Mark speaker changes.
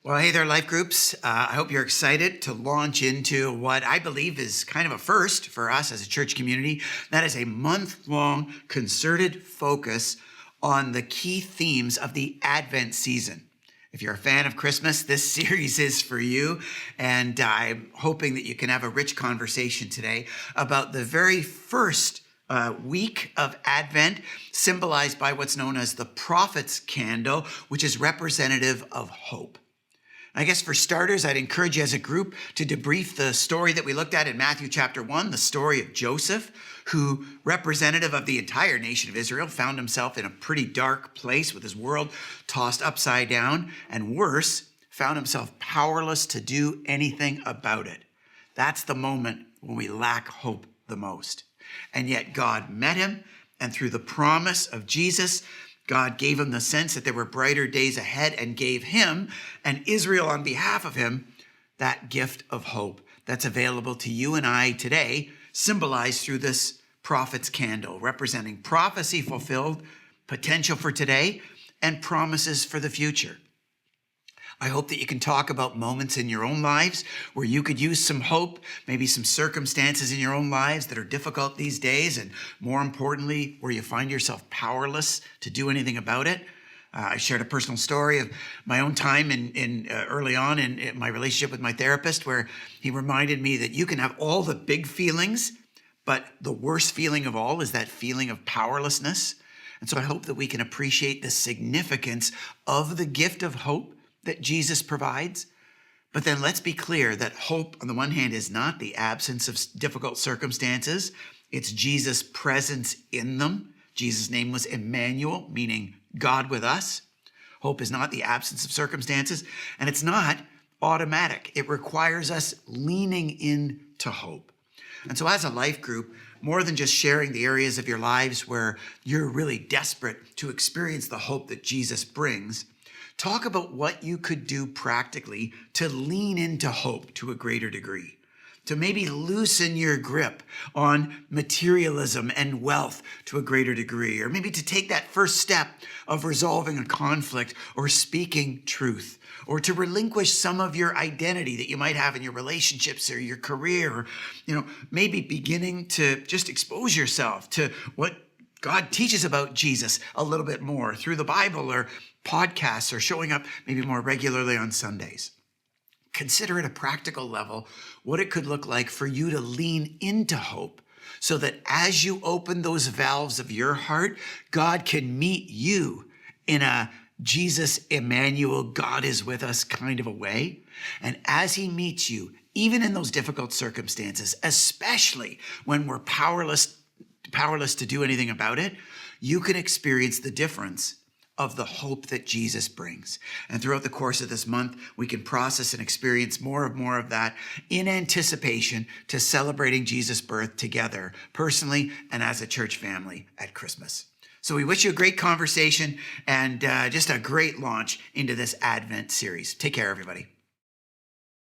Speaker 1: Well, hey there, life groups. I hope you're excited to launch into what I believe is kind of a first for us as a church community. That is a month-long concerted focus on the key themes of the Advent season. If you're a fan of Christmas, this series is for you. And I'm hoping that you can have a rich conversation today about the very first week of Advent, symbolized by what's known as the prophet's candle, which is representative of hope. I guess for starters, I'd encourage you as a group to debrief the story that we looked at in Matthew chapter 1, the story of Joseph, who, representative of the entire nation of Israel, found himself in a pretty dark place with his world tossed upside down, and worse, found himself powerless to do anything about it. That's the moment when we lack hope the most. And yet God met him, and through the promise of Jesus, God gave him the sense that there were brighter days ahead and gave him and Israel on behalf of him that gift of hope that's available to you and I today, symbolized through this prophet's candle, representing prophecy fulfilled, potential for today, and promises for the future. I hope that you can talk about moments in your own lives where you could use some hope, maybe some circumstances in your own lives that are difficult these days, and more importantly, where you find yourself powerless to do anything about it. I shared a personal story of my own time early on in my relationship with my therapist, where he reminded me that you can have all the big feelings, but the worst feeling of all is that feeling of powerlessness. And so I hope that we can appreciate the significance of the gift of hope that Jesus provides. But then let's be clear that hope, on the one hand, is not the absence of difficult circumstances. It's Jesus' presence in them. Jesus' name was Emmanuel, meaning God with us. Hope is not the absence of circumstances, and it's not automatic. It requires us leaning into hope. And so as a life group, more than just sharing the areas of your lives where you're really desperate to experience the hope that Jesus brings, talk about what you could do practically to lean into hope to a greater degree, to maybe loosen your grip on materialism and wealth to a greater degree, or maybe to take that first step of resolving a conflict or speaking truth, or to relinquish some of your identity that you might have in your relationships or your career, or, maybe beginning to just expose yourself to what God teaches about Jesus a little bit more through the Bible or podcasts, or showing up maybe more regularly on Sundays. Consider at a practical level what it could look like for you to lean into hope, so that as you open those valves of your heart, God can meet you in a Jesus, Emmanuel, God is with us kind of a way. And as he meets you, even in those difficult circumstances, especially when we're powerless to do anything about it, you can experience the difference of the hope that Jesus brings. And throughout the course of this month, we can process and experience more of that in anticipation to celebrating Jesus' birth together, personally and as a church family at Christmas. So we wish you a great conversation and just a great launch into this Advent series. Take care, everybody.